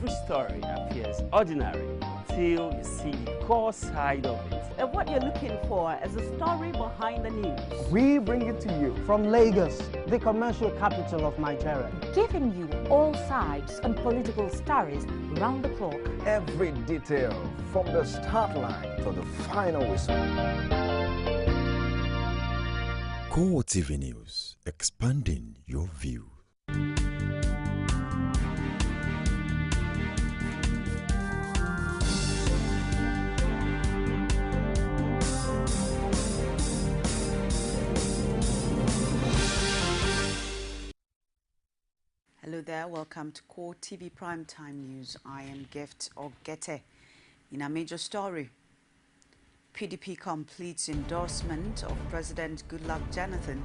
Every story appears ordinary until you see the core side of it. And what you're looking for is a story behind the news. We bring it to you from Lagos, the commercial capital of Nigeria. Giving you all sides and political stories round the clock. Every detail from the start line to the final whistle. CoreTV News, expanding your view. Hello there, welcome to CoreTV Primetime News. I am Gift Ogete. In a major story, PDP completes endorsement of President Goodluck Jonathan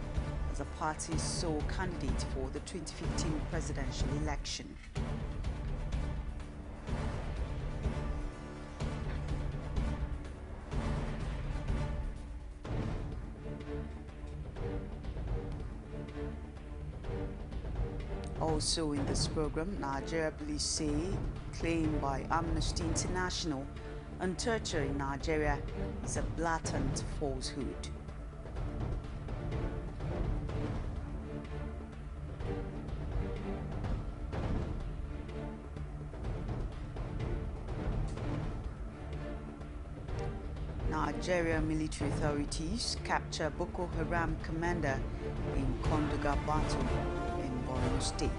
as a party's sole candidate for the 2015 presidential election. Also in this program, Nigeria police say claim by Amnesty International on torture in Nigeria is a blatant falsehood. Nigeria military authorities capture Boko Haram commander in Kondoga battle in Borno State.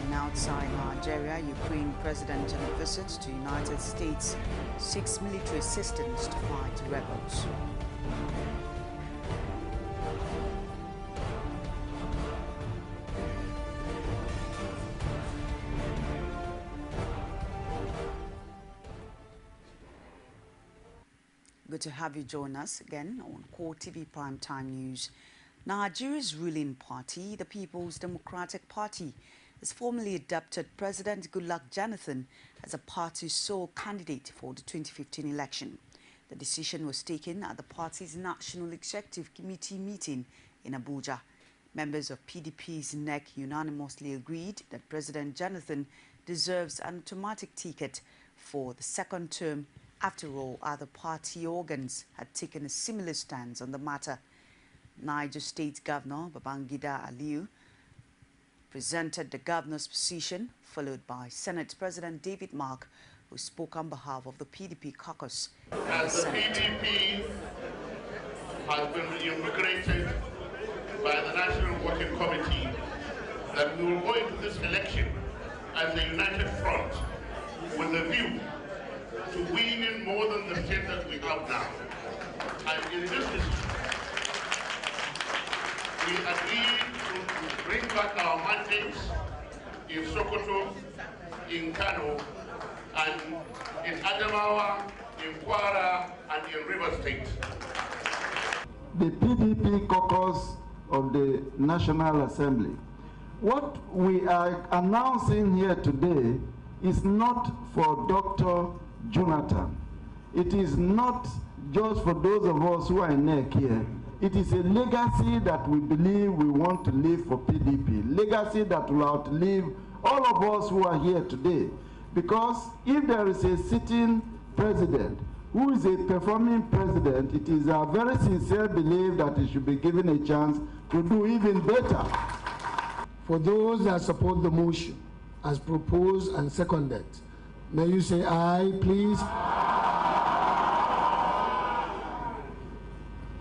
And outside Nigeria, Ukraine president on a visit to United States seeks military assistance to fight rebels. Good to have you join us again on CoreTV Primetime News. Nigeria's ruling party, the People's Democratic Party, has formally adopted President Goodluck Jonathan as a party's sole candidate for the 2015 election. The decision was taken at the party's National Executive Committee meeting in Abuja. Members of PDP's NEC unanimously agreed that President Jonathan deserves an automatic ticket for the second term. After all, other party organs had taken a similar stance on the matter. Niger State Governor Babangida Aliyu presented the governor's position, followed by Senate President David Mark, who spoke on behalf of the PDP caucus. As the PDP has been immigrated by the National Working Committee, that we will go into this election as a united front with a view to winning more than the state that we have now. And in this decision, we agreed to bring back our mandates in Sokoto, in Kano, and in Adamawa, in Kwara, and in River State. The PDP caucus of the National Assembly. What we are announcing here today is not for Dr. Jonathan. It is not just for those of us who are in NEC here. It is a legacy that we believe we want to leave for PDP. Legacy that will outlive all of us who are here today. Because if there is a sitting president who is a performing president, it is our very sincere belief that he should be given a chance to do even better. For those that support the motion as proposed and seconded, may you say aye, please?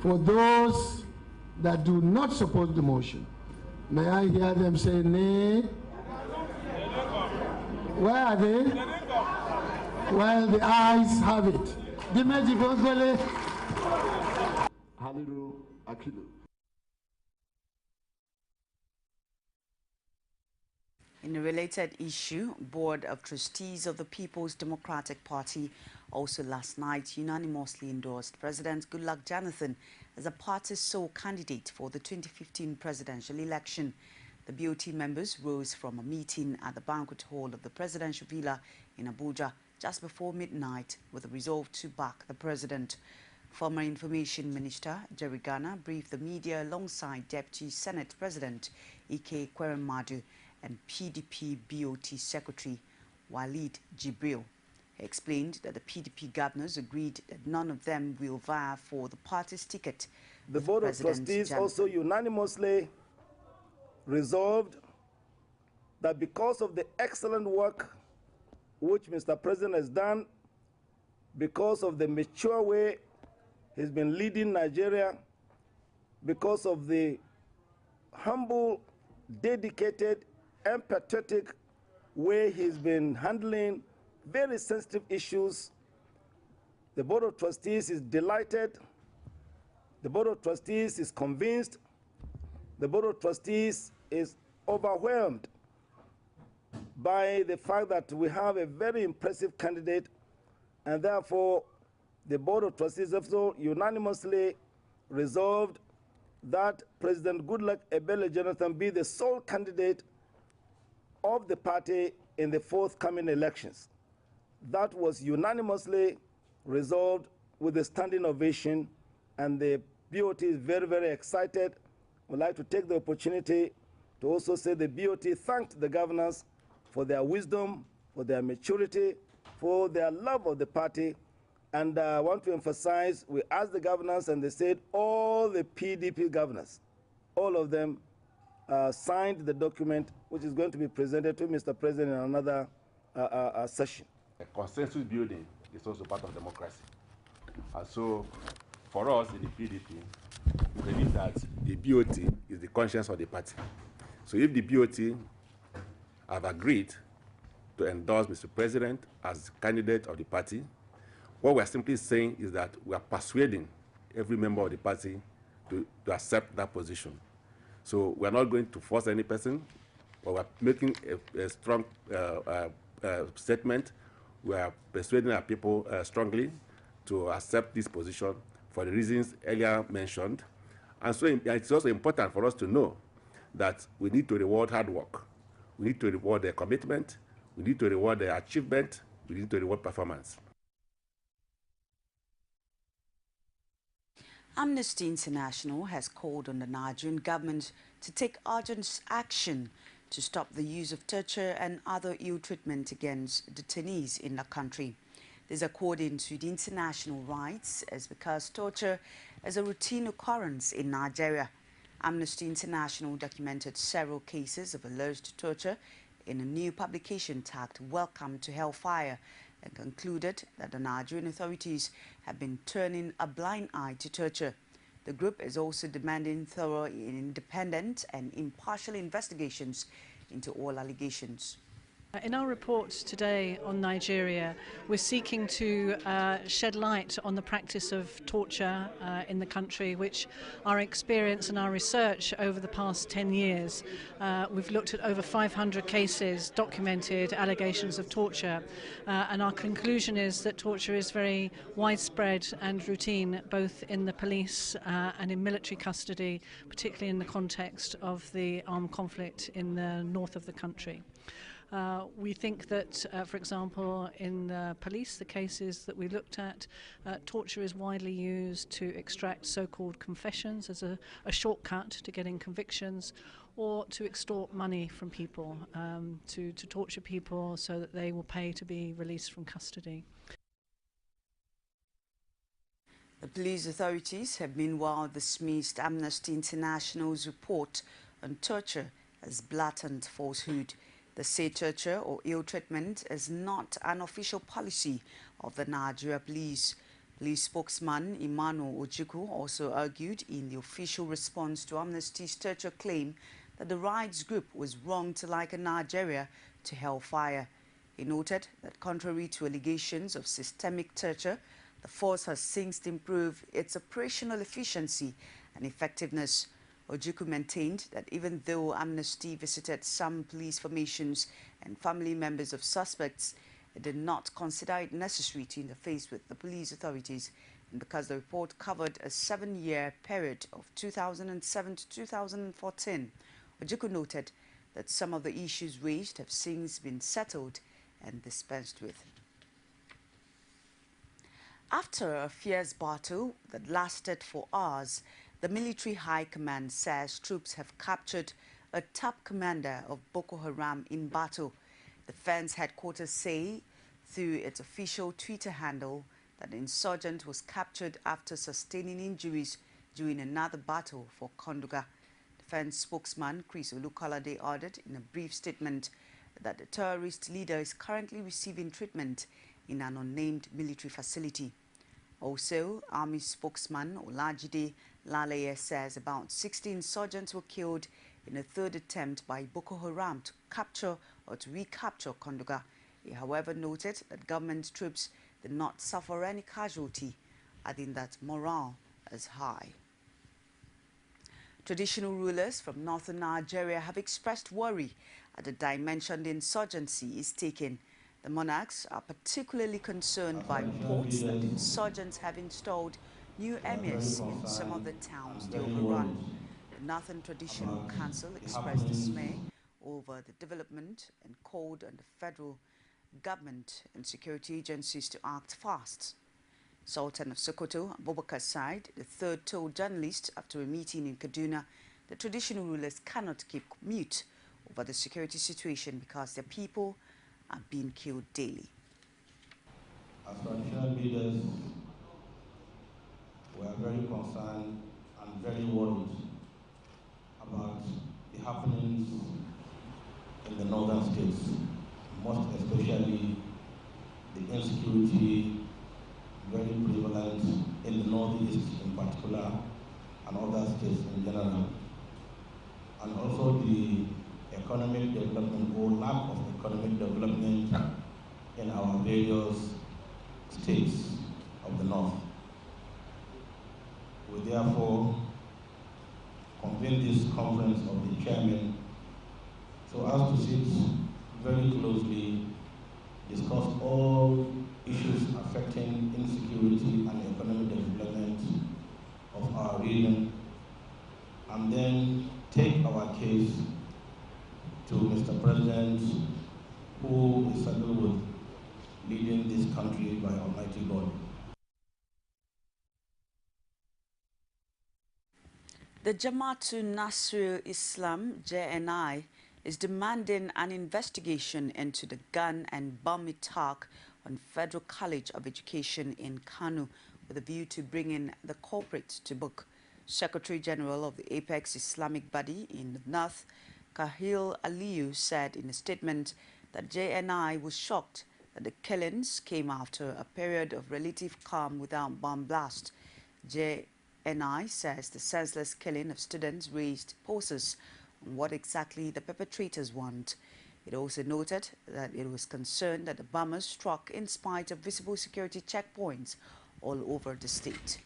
For those that do not support the motion, may I hear them say nay? Where are they? Well, the ayes have it. Dimeji Gongole. Haliru Akilu. In a related issue, Board of Trustees of the People's Democratic Party also last night unanimously endorsed President Goodluck Jonathan as a party's sole candidate for the 2015 presidential election. The BOT members rose from a meeting at the banquet hall of the Presidential Villa in Abuja just before midnight with a resolve to back the president. Former Information Minister Jerry Garner briefed the media alongside Deputy Senate President Ike Kweremadu and PDP BOT Secretary Walid Jibril. He explained that the PDP governors agreed that none of them will vie for the party's ticket. The Board of Trustees also unanimously resolved that because of the excellent work which Mr. President has done, because of the mature way he's been leading Nigeria, because of the humble, dedicated, empathetic way he's been handling very sensitive issues, the Board of Trustees is delighted, the Board of Trustees is convinced, the Board of Trustees is overwhelmed by the fact that we have a very impressive candidate, and therefore the Board of Trustees also unanimously resolved that President Goodluck Ebele Jonathan be the sole candidate of the party in the forthcoming elections. That was unanimously resolved with a standing ovation, and the BOT is very, very excited. I'd like to take the opportunity to also say the BOT thanked the governors for their wisdom, for their maturity, for their love of the party. And I want to emphasize, we asked the governors, and they said all the PDP governors, all of them signed the document, which is going to be presented to Mr. President in another session. A consensus building is also part of democracy. And so, for us in the PDP, we believe that the BOT is the conscience of the party. So if the BOT have agreed to endorse Mr. President as candidate of the party, what we're simply saying is that we are persuading every member of the party to accept that position. So we're not going to force any person, but we're making a strong statement. We are persuading our people strongly to accept this position for the reasons earlier mentioned. And so it's also important for us to know that we need to reward hard work. We need to reward their commitment. We need to reward their achievement. We need to reward performance. Amnesty International has called on the Nigerian government to take urgent action to stop the use of torture and other ill treatment against detainees in the country. This, according to the international rights, is because torture is a routine occurrence in Nigeria. Amnesty International documented several cases of alleged torture in a new publication tagged "Welcome to Hellfire," and concluded that the Nigerian authorities have been turning a blind eye to torture. The group is also demanding thorough, independent and impartial investigations into all allegations. In our report today on Nigeria, we're seeking to shed light on the practice of torture in the country, which our experience and our research over the past 10 years, we've looked at over 500 cases, documented allegations of torture, and our conclusion is that torture is very widespread and routine, both in the police and in military custody, particularly in the context of the armed conflict in the north of the country. We think that, for example, in the police, the cases that we looked at, torture is widely used to extract so-called confessions as a shortcut to getting convictions, or to extort money from people, to torture people so that they will pay to be released from custody. The police authorities have meanwhile dismissed Amnesty International's report on torture as blatant falsehood. They say torture or ill treatment is not an official policy of the Nigeria Police. Police spokesman Emmanuel Ojukwu also argued in the official response to Amnesty's torture claim that the rights group was wrong to liken Nigeria to hellfire. He noted that contrary to allegations of systemic torture, the force has since improved its operational efficiency and effectiveness. Ojukwu maintained that even though Amnesty visited some police formations and family members of suspects, it did not consider it necessary to interface with the police authorities, and because the report covered a 7-year period of 2007 to 2014. Ojukwu noted that some of the issues raised have since been settled and dispensed with. After a fierce battle that lasted for hours, the military high command says troops have captured a top commander of Boko Haram in battle. The defense headquarters say through its official Twitter handle that the insurgent was captured after sustaining injuries during another battle for Konduga. Defense spokesman Chris Olukolade added in a brief statement that the terrorist leader is currently receiving treatment in an unnamed military facility. Also, Army spokesman Olajide Laleye says about 60 insurgents were killed in a third attempt by Boko Haram to capture or to recapture Konduga. He, however, noted that government troops did not suffer any casualty, adding that morale is high. Traditional rulers from northern Nigeria have expressed worry at the dimension the insurgency is taking. The monarchs are particularly concerned by reports that the insurgents have installed new emirs in some of the towns they overrun. The Northern Traditional Council expressed dismay over the development and called on the federal government and security agencies to act fast. Sultan of Sokoto, Abubakar Said, the third, told journalists after a meeting in Kaduna that traditional rulers cannot keep mute over the security situation because their people are being killed daily. As traditional leaders, we are very concerned and very worried about the happenings in the northern states, most especially the insecurity very prevalent in the northeast in particular and other states in general, and also the economic development or lack of economic development in our various states of the north. We therefore convene this conference of the chairman so as to sit very closely, discuss all issues affecting insecurity and economic development of our region, and then take our case to Mr. President, who is saddled with leading this country by Almighty God. The Jamaatul Nasrul Islam, JNI, is demanding an investigation into the gun and bomb attack on Federal College of Education in Kano with a view to bringing the culprit to book. Secretary General of the Apex Islamic Body in the North, Kahil Aliyu, said in a statement that JNI was shocked that the killings came after a period of relative calm without bomb blast. JNI says the senseless killing of students raised poses on what exactly the perpetrators want. It also noted that it was concerned that the bombers struck in spite of visible security checkpoints all over the state.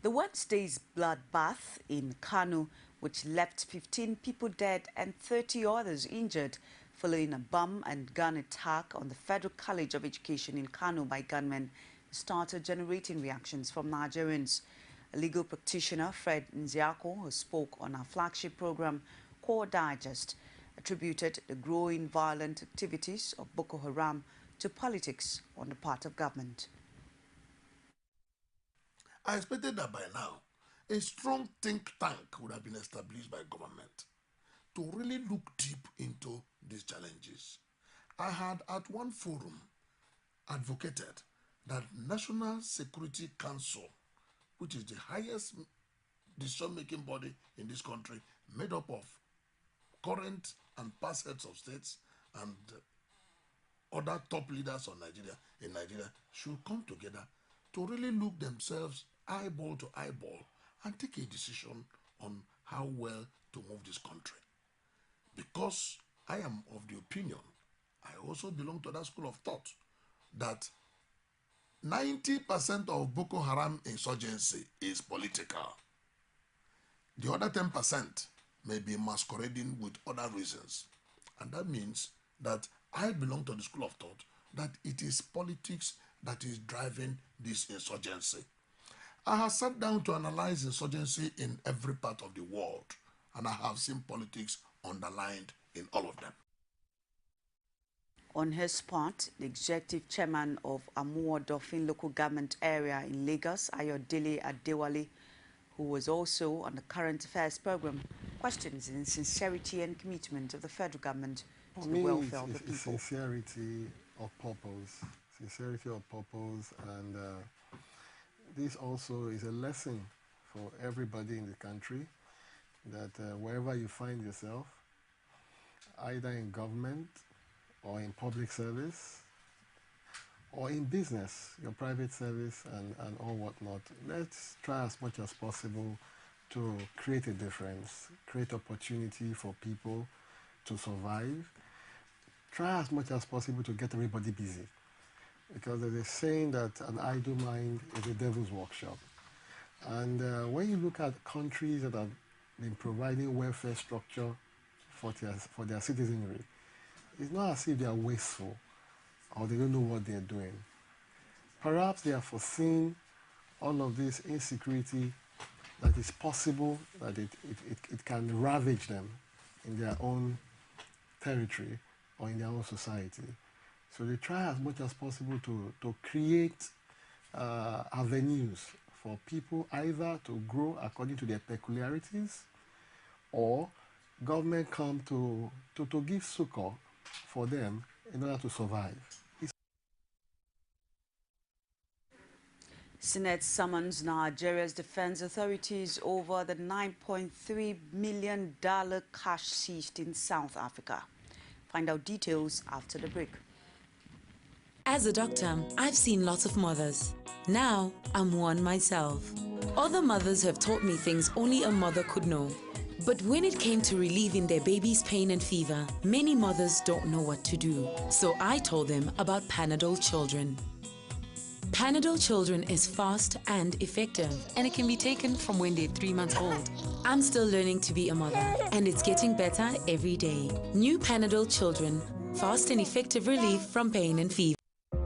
The Wednesday's bloodbath in Kano, which left 15 people dead and 30 others injured following a bomb and gun attack on the Federal College of Education in Kano by gunmen, started generating reactions from Nigerians. A legal practitioner, Fred Nziako, who spoke on our flagship program, Core Digest, attributed the growing violent activities of Boko Haram to politics on the part of government. I expected that by now, a strong think tank would have been established by government to really look deep into these challenges. I had at one forum advocated that National Security Council, which is the highest decision-making body in this country, made up of current and past heads of states and other top leaders in Nigeria, should come together to really look themselves eyeball to eyeball and take a decision on how well to move this country. Because I am of the opinion, I also belong to that school of thought, that 90% of Boko Haram insurgency is political. The other 10% may be masquerading with other reasons. And that means that I belong to the school of thought that it is politics that is driving this insurgency. I have sat down to analyze insurgency in every part of the world, and I have seen politics underlined in all of them. On his part, the executive chairman of Amur Dolphin local government area in Lagos, Ayodele Adewale, who was also on the current affairs program, questions the sincerity and commitment of the federal government to the welfare of the people. Sincerity of purpose, and this also is a lesson for everybody in the country that wherever you find yourself, either in government or in public service or in business, your private service and all whatnot, let's try as much as possible to create a difference, create opportunity for people to survive. Try as much as possible to get everybody busy, because there's a saying that an idle mind is a devil's workshop. And when you look at countries that have been providing welfare structure for their citizenry, it's not as if they are wasteful or they don't know what they're doing. Perhaps they have foreseen all of this insecurity that is possible, that it can ravage them in their own territory or in their own society. So they try as much as possible to create avenues for people either to grow according to their peculiarities, or government come to give succor for them in order to survive. Senate summons Nigeria's defense authorities over the $9.3 million cash seized in South Africa. Find out details after the break. As a doctor, I've seen lots of mothers. Now, I'm one myself. Other mothers have taught me things only a mother could know. But when it came to relieving their baby's pain and fever, many mothers don't know what to do. So I told them about Panadol Children. Panadol Children is fast and effective, and it can be taken from when they're 3 months old. I'm still learning to be a mother, and it's getting better every day. New Panadol Children, fast and effective relief from pain and fever.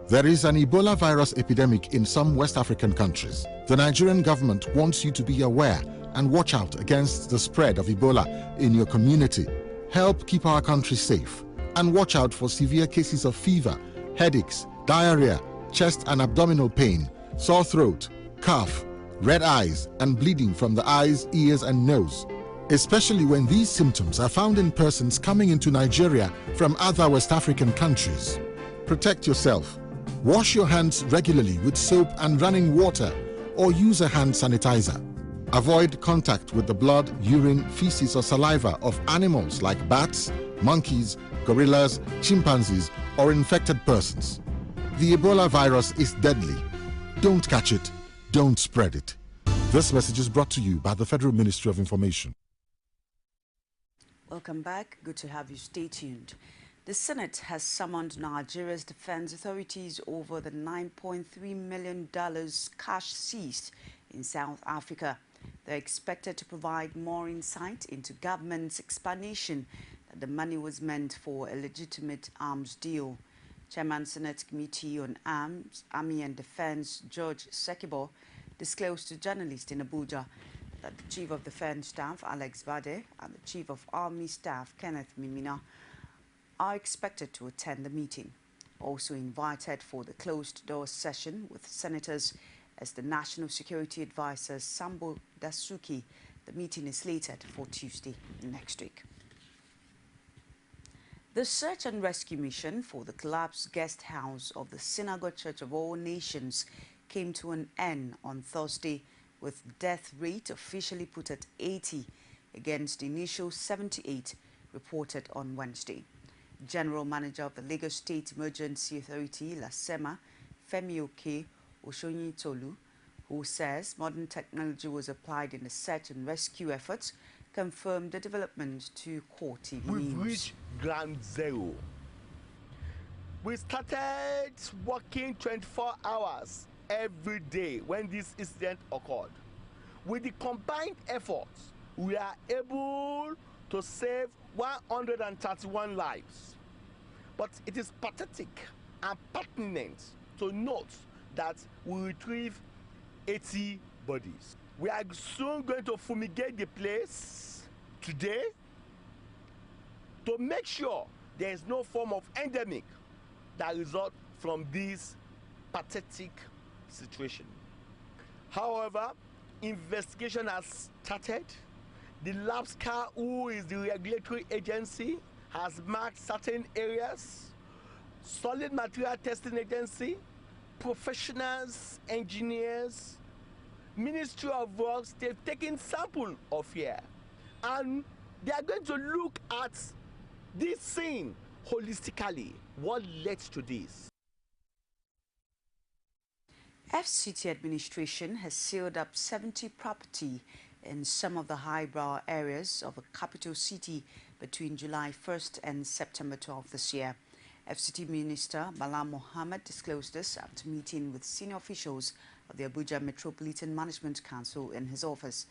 There is an Ebola virus epidemic in some West African countries. The Nigerian government wants you to be aware and watch out against the spread of Ebola in your community. Help keep our country safe, and watch out for severe cases of fever, headaches, diarrhea, chest and abdominal pain, sore throat, cough, red eyes, and bleeding from the eyes, ears, and nose, especially when these symptoms are found in persons coming into Nigeria from other West African countries. Protect yourself. Wash your hands regularly with soap and running water, or use a hand sanitizer. Avoid contact with the blood, urine, feces, or saliva of animals like bats, monkeys, gorillas, chimpanzees, or infected persons. The Ebola virus is deadly. Don't catch it. Don't spread it. This message is brought to you by the Federal Ministry of Information. Welcome back. Good to have you. Stay tuned. The Senate has summoned Nigeria's defense authorities over the $9.3 million cash seized in South Africa. They're expected to provide more insight into government's explanation that the money was meant for a legitimate arms deal. Chairman Senate Committee on Arms, Army and Defense, George Sekibo, disclosed to journalists in Abuja that the Chief of Defense Staff, Alex Bade, and the Chief of Army Staff, Kenneth Mimina, are expected to attend the meeting. Also invited for the closed-door session with senators as the National Security Advisor Sambo Dasuki. The meeting is slated for Tuesday next week. The search and rescue mission for the collapsed guest house of the Synagogue Church of All Nations came to an end on Thursday, with death rate officially put at 80 against the initial 78 reported on Wednesday. General Manager of the Lagos State Emergency Authority, LASEMA, Femi Oke Oshonyitolu, who says modern technology was applied in the search and rescue efforts, confirmed the development to CoreTV News. We've reached ground zero. We started working 24 hours every day when this incident occurred. With the combined efforts, we are able to save 131 lives. But it is pathetic and pertinent to note that we retrieve 80 bodies. We are soon going to fumigate the place today to make sure there is no form of endemic that result from this pathetic situation. However, investigation has started. The LABSCA, who is the regulatory agency, has marked certain areas. Solid material testing agency, professionals, engineers, Ministry of Works, they've taken sample of here, and they are going to look at this scene holistically. What led to this? FCT administration has sealed up 70 property in some of the highbrow areas of the capital city between July 1st and September 12th this year. FCT Minister Bala Mohammed disclosed this after meeting with senior officials of the Abuja Metropolitan Management Council in his office.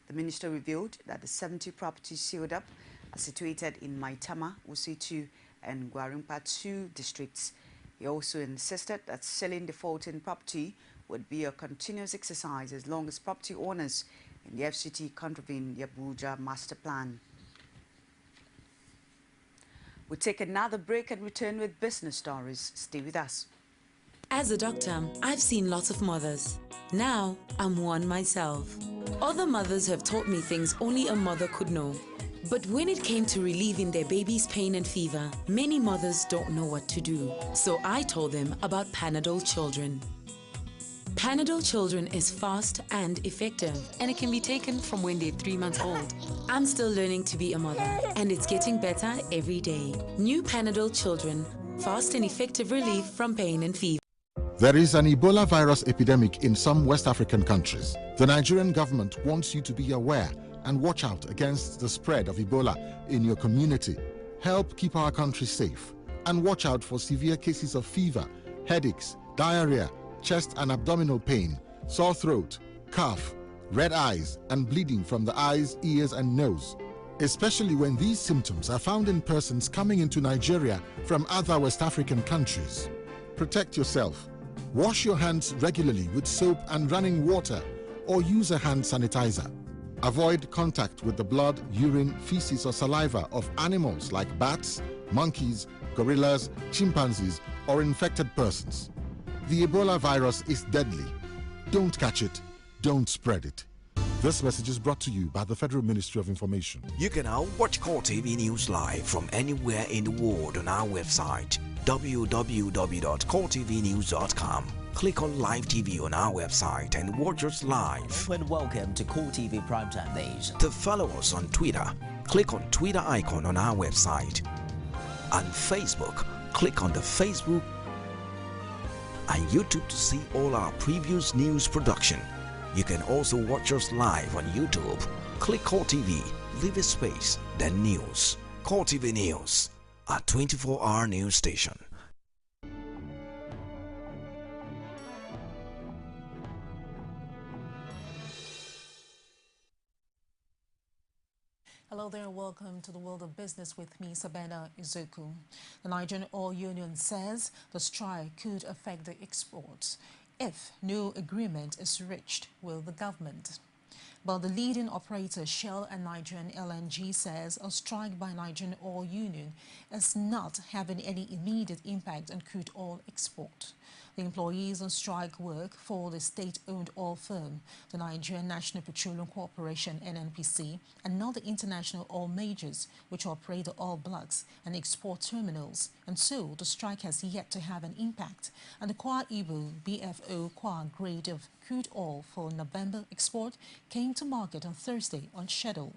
The minister revealed that the 70 properties sealed up are situated in Maitama, Wuse 2 and Gwarimpa 2 districts. He also insisted that selling defaulting property would be a continuous exercise as long as property owners in the FCT contravene the Abuja Master Plan. We'll take another break and return with business stories. Stay with us. As a doctor, I've seen lots of mothers. Now, I'm one myself. Other mothers have taught me things only a mother could know. But when it came to relieving their baby's pain and fever, many mothers don't know what to do. So I told them about Panadol Children. Panadol Children is fast and effective, and it can be taken from when they're 3 months old. I'm still learning to be a mother, and it's getting better every day. New Panadol Children, fast and effective relief from pain and fever. There is an Ebola virus epidemic in some West African countries. The Nigerian government wants you to be aware and watch out against the spread of Ebola in your community. Help keep our country safe and watch out for severe cases of fever, headaches, diarrhea, chest and abdominal pain, sore throat, cough, red eyes, and bleeding from the eyes, ears, and nose, especially when these symptoms are found in persons coming into Nigeria from other West African countries. Protect yourself. Wash your hands regularly with soap and running water, or use a hand sanitizer. Avoid contact with the blood, urine, feces, or saliva of animals like bats, monkeys, gorillas, chimpanzees, or infected persons. The Ebola virus is deadly. Don't catch it. Don't spread it. This message is brought to you by the Federal Ministry of Information. You can now watch CoreTV News live from anywhere in the world on our website, www.coretvnews.com. Click on Live TV on our website and watch us live. And welcome to CoreTV Primetime Days. To follow us on Twitter, click on Twitter icon on our website. On Facebook, click on the Facebook and YouTube to see all our previous news production. You can also watch us live on YouTube. Click CoreTV, leave a space, then News. CoreTV News, a 24-hour news station. Hello there, welcome to the world of business with me, Sabena Izoku. The Nigerian Oil Union says the strike could affect the exports if no agreement is reached with the government. But the leading operator, Shell and Nigerian LNG, says a strike by Nigerian Oil Union is not having any immediate impact on crude oil export. The employees on strike work for the state-owned oil firm, the Nigerian National Petroleum Corporation (NNPC), and not the international oil majors, which operate the oil blocks and export terminals. And so the strike has yet to have an impact. And the Kwa Ibu BFO Kwa grade of crude oil for November export came to market on Thursday on schedule.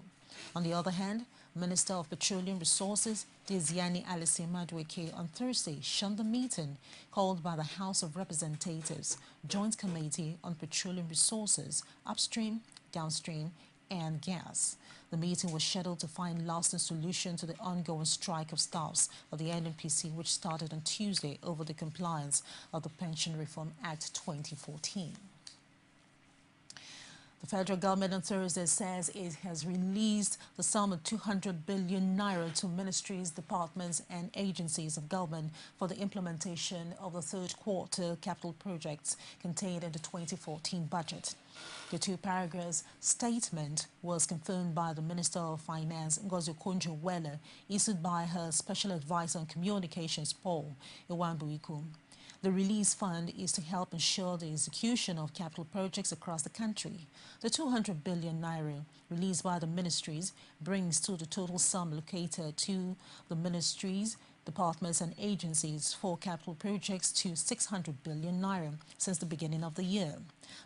On the other hand, Minister of Petroleum Resources Diziani Alison Madueke on Thursday shunned the meeting called by the House of Representatives Joint Committee on Petroleum Resources, Upstream, Downstream, and Gas. The meeting was scheduled to find lasting solution to the ongoing strike of staffs of the NNPC, which started on Tuesday over the compliance of the Pension Reform Act 2014. The federal government on Thursday says it has released the sum of 200 billion naira to ministries, departments and agencies of government for the implementation of the third quarter capital projects contained in the 2014 budget. The two paragraphs statement was confirmed by the Minister of Finance, Ngozi Okonjo-Iweala, issued by her Special Advisor on Communications, Paul Iwambuiku. The release fund is to help ensure the execution of capital projects across the country. The 200 billion naira released by the ministries brings to the total sum allocated to the ministries, departments and agencies for capital projects to 600 billion naira since the beginning of the year.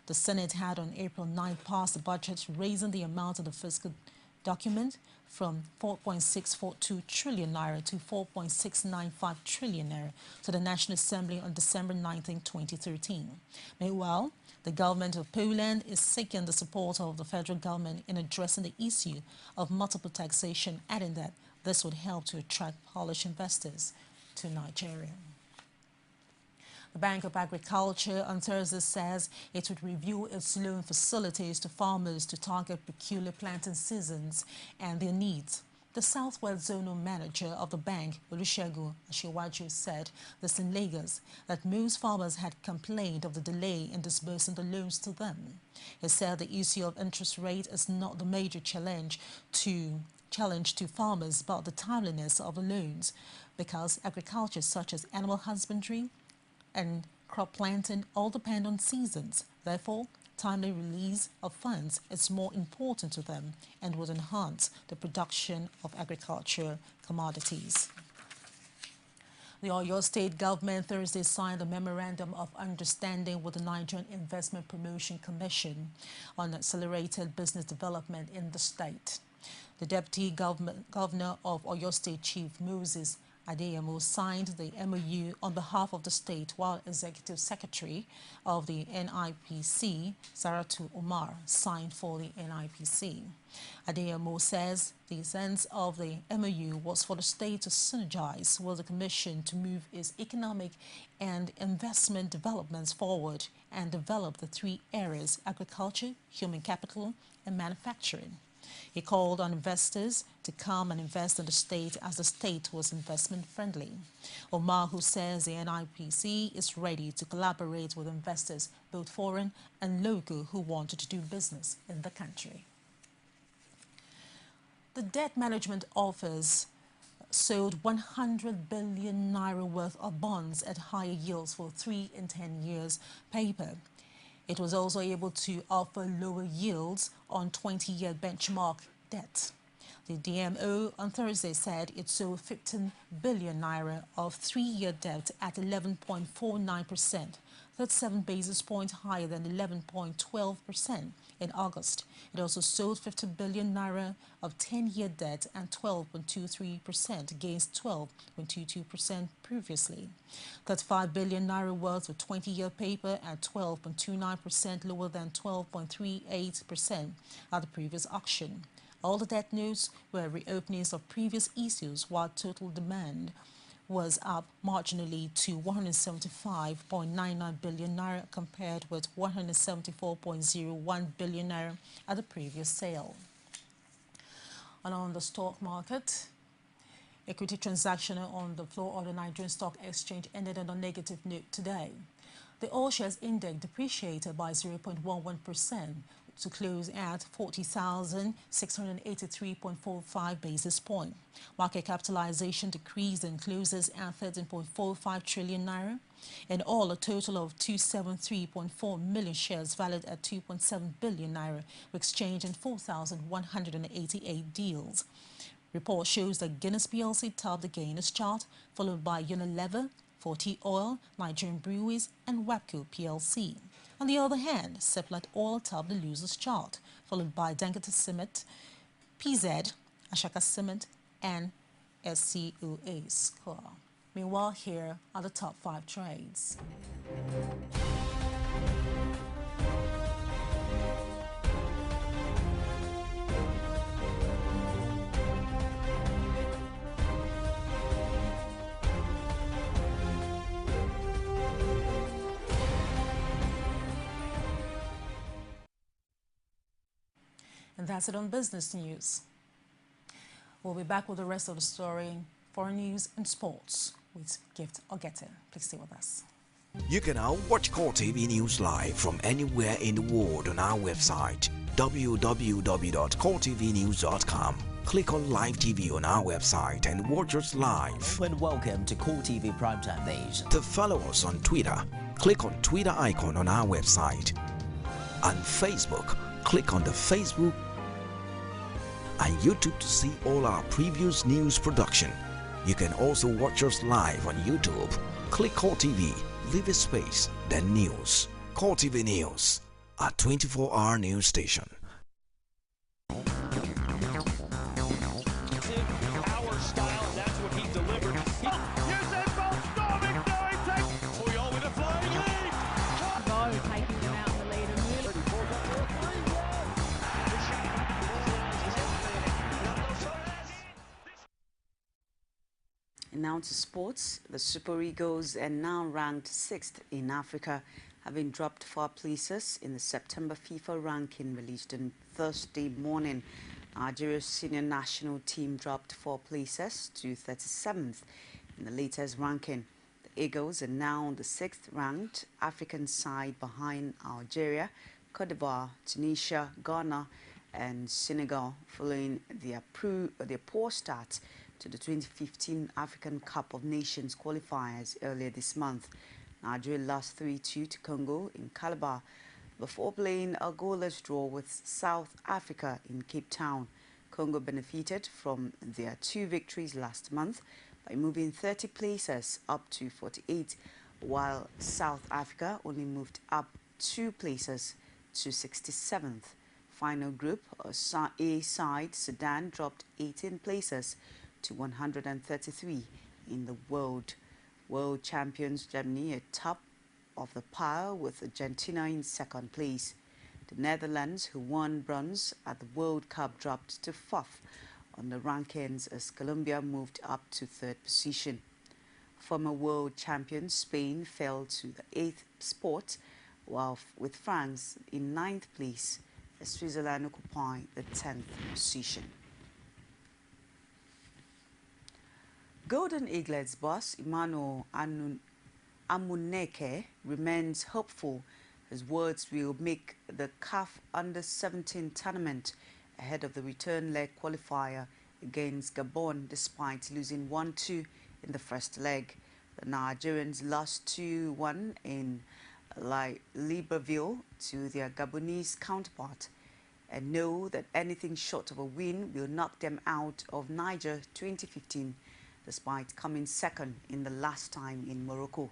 The Senate had on April 9 passed the budget, raising the amount of the fiscal document from 4.642 trillion naira to 4.695 trillion naira to the National Assembly on December 19, 2013. Meanwhile, the government of Poland is seeking the support of the federal government in addressing the issue of multiple taxation, adding that this would help to attract Polish investors to Nigeria. The Bank of Agriculture on Thursday says it would review its loan facilities to farmers to target peculiar planting seasons and their needs. The Southwest Zonal Manager of the bank, Olusegun Asiwaju, said this in Lagos, that most farmers had complained of the delay in disbursing the loans to them. He said the issue of interest rate is not the major challenge to farmers, but the timeliness of the loans, because agriculture such as animal husbandry and crop planting all depend on seasons. Therefore, timely release of funds is more important to them and would enhance the production of agriculture commodities. The Oyo State government Thursday signed a memorandum of understanding with the Nigerian Investment Promotion Commission on accelerated business development in the state. The Deputy Governor of Oyo State, Chief Moses Adeyemo, signed the MOU on behalf of the state, while Executive Secretary of the NIPC, Saratu Umar, signed for the NIPC. Adeyemo says the sense of the MOU was for the state to synergize with the Commission to move its economic and investment developments forward and develop the three areas: agriculture, human capital, and manufacturing. He called on investors to come and invest in the state as the state was investment friendly. Omar, who says the NIPC is ready to collaborate with investors, both foreign and local, who wanted to do business in the country. The Debt Management Office sold 100 billion naira worth of bonds at higher yields for 3 and 10 years paper. It was also able to offer lower yields on 20-year benchmark debt. The DMO on Thursday said it sold 15 billion naira of 3-year debt at 11.49%, 37 basis points higher than 11.12% in August. It also sold 50 billion naira of 10-year debt at 12.23% against 12.22% previously. 35 billion naira worth of 20-year paper at 12.29%, lower than 12.38% at the previous auction. All the debt notes were reopenings of previous issues, while total demand was up marginally to 175.99 billion naira compared with 174.01 billion naira at the previous sale. And on the stock market, equity transaction on the floor of the Nigerian Stock Exchange ended on a negative note today. The all shares index depreciated by 0.11% to close at 40,683.45 basis point. Market capitalization decreased and closes at 13.45 trillion naira. In all, a total of 273.4 million shares valued at 2.7 billion naira were exchanged in 4,188 deals. Report shows that Guinness PLC topped the gainers chart, followed by Unilever, 40 Oil, Nigerian Breweries, and WAPCO PLC. On the other hand, Seplat Oil topped the losers chart, followed by Dangote Cement, PZ, Ashaka Cement, and SCOA Score. Meanwhile, here are the top 5 trades. And that's it on business news. We'll be back with the rest of the story, foreign news and sports with Gift Ogete. Please stay with us. You can now watch CoreTV News live from anywhere in the world on our website, www.coretvnews.com. Click on Live TV on our website and watch us live. And welcome to CoreTV Primetime Days. To follow us on Twitter, click on Twitter icon on our website. On Facebook, click on the Facebook and YouTube to see all our previous news production. You can also watch us live on YouTube. Click CoreTV, leave a space, then news. CoreTV News, a 24-hour news station. Our style, that's what he delivered. Here's that ball, storming, Puyol with a flying lead. Go, taking them out in the lead and really. And now to sports. The Super Eagles are now ranked 6th in Africa, having dropped 4 places in the September FIFA ranking released on Thursday morning. Nigeria's senior national team dropped 4 places to 37th in the latest ranking. The Eagles are now the 6th ranked African side behind Algeria, Cote d'Ivoire, Tunisia, Ghana and Senegal, following their poor start to the 2015 African Cup of Nations qualifiers earlier this month. Nigeria lost 3-2 to Congo in Calabar before playing a goalless draw with South Africa in Cape Town. Congo benefited from their 2 victories last month by moving 30 places up to 48, while South Africa only moved up 2 places to 67th. Final group A side Sudan dropped 18 places to 133 in the world champions Germany at top of the pile with Argentina in 2nd place. The Netherlands, who won bronze at the World Cup, dropped to 4th on the rankings as Colombia moved up to 3rd position. Former world champion Spain fell to the 8th spot, while with France in 9th place as Switzerland occupying the 10th position. Golden Eaglets boss Emmanuel Amuneke remains hopeful his words will make the CAF Under-17 tournament ahead of the return leg qualifier against Gabon despite losing 1-2 in the first leg. The Nigerians lost 2-1 in Libreville to their Gabonese counterpart and know that anything short of a win will knock them out of Niger 2015 despite coming 2nd in the last time in Morocco.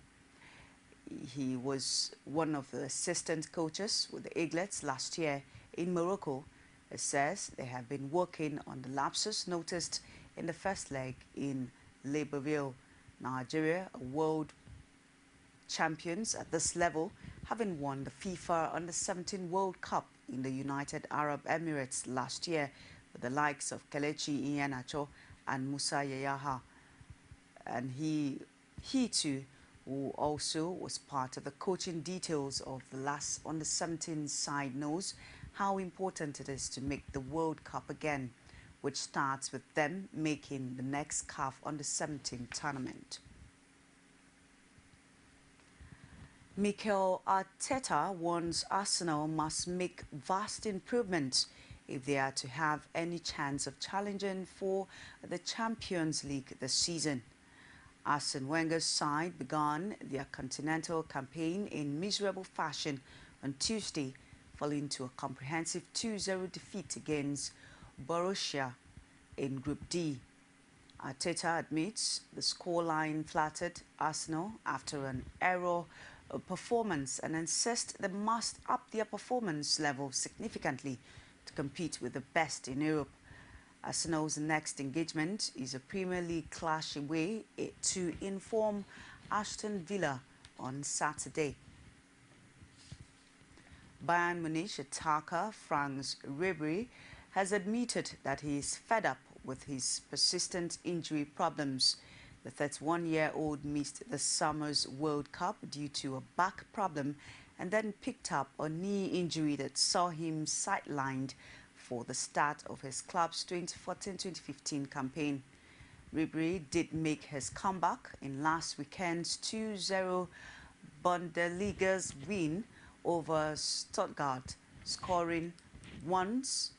He was one of the assistant coaches with the Eaglets last year in Morocco. It says they have been working on the lapses noticed in the first leg in Libreville. Nigeria, a world champions at this level, having won the FIFA Under-17 World Cup in the United Arab Emirates last year with the likes of Kelechi Iheanacho and Musa Yayaha. And he too, who also was part of the coaching details of the last Under-17 side, knows how important it is to make the World Cup again, which starts with them making the next CAF Under-17 tournament. Mikel Arteta warns Arsenal must make vast improvements if they are to have any chance of challenging for the Champions League this season. Arsene Wenger's side began their continental campaign in miserable fashion on Tuesday, falling to a comprehensive 2-0 defeat against Borussia in Group D. Arteta admits the scoreline flattered Arsenal after an error performance and insists they must up their performance level significantly to compete with the best in Europe. Arsenal's next engagement is a Premier League clash away to inform Aston Villa on Saturday. Bayern Munich attacker Franz Ribery has admitted that he is fed up with his persistent injury problems. The 31-year-old missed the summer's World Cup due to a back problem and then picked up a knee injury that saw him sidelined for the start of his club's 2014-2015 campaign. Ribery did make his comeback in last weekend's 2-0 Bundesliga's win over Stuttgart, scoring once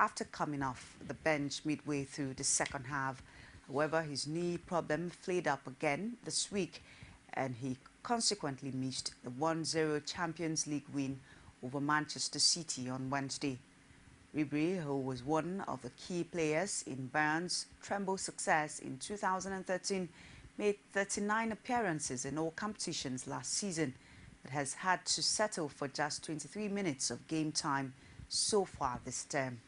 after coming off the bench midway through the second half. However, his knee problem flared up again this week, and he consequently missed the 1-0 Champions League win over Manchester City on Wednesday. Ribery, who was one of the key players in Bayern's treble success in 2013, made 39 appearances in all competitions last season, but has had to settle for just 23 minutes of game time so far this term.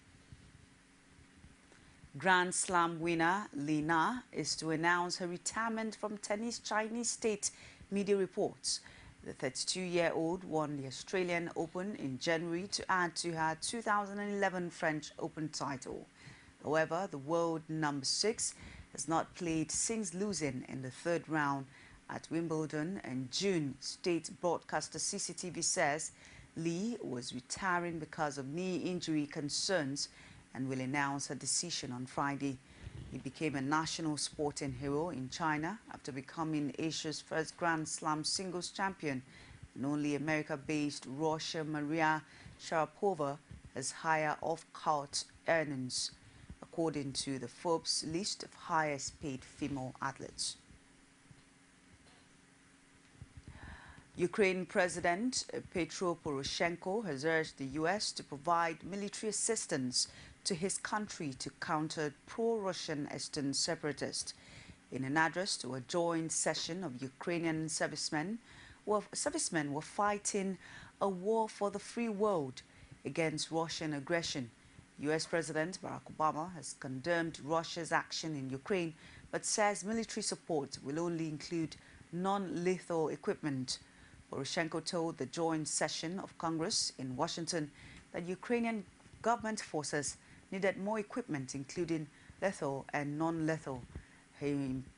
Grand Slam winner Li Na is to announce her retirement from tennis, Chinese state media reports. The 32-year-old won the Australian Open in January to add to her 2011 French Open title. However, the world number 6 has not played since losing in the third round at Wimbledon in June. State broadcaster CCTV says Li was retiring because of knee injury concerns and will announce her decision on Friday. He became a national sporting hero in China after becoming Asia's first Grand Slam singles champion, and only America-based Russia Maria Sharapova has higher off-court earnings, according to the Forbes list of highest-paid female athletes. Ukraine President Petro Poroshenko has urged the U.S. to provide military assistance to his country to counter pro-Russian Eastern separatists. In an address to a joint session of Ukrainian servicemen were fighting a war for the free world against Russian aggression. U.S. President Barack Obama has condemned Russia's action in Ukraine, but says military support will only include non-lethal equipment. Poroshenko told the joint session of Congress in Washington that Ukrainian government forces needed more equipment, including lethal and non-lethal. Her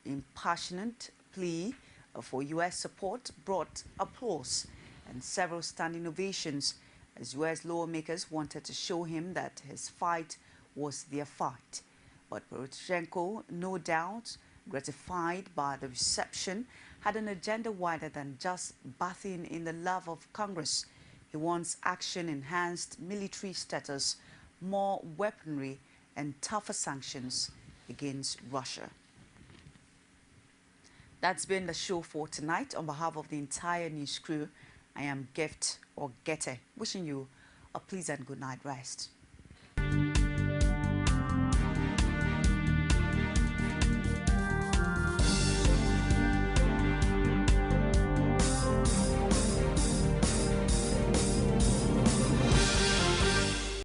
impassioned plea for U.S. support brought applause and several standing ovations as U.S. lawmakers wanted to show him that his fight was their fight. But Poroshenko, no doubt gratified by the reception, had an agenda wider than just bathing in the love of Congress. He wants action-enhanced military status, more weaponry, and tougher sanctions against Russia. That's been the show for tonight. On behalf of the entire news crew, I am Gift or Gete, wishing you a pleasant good night rest.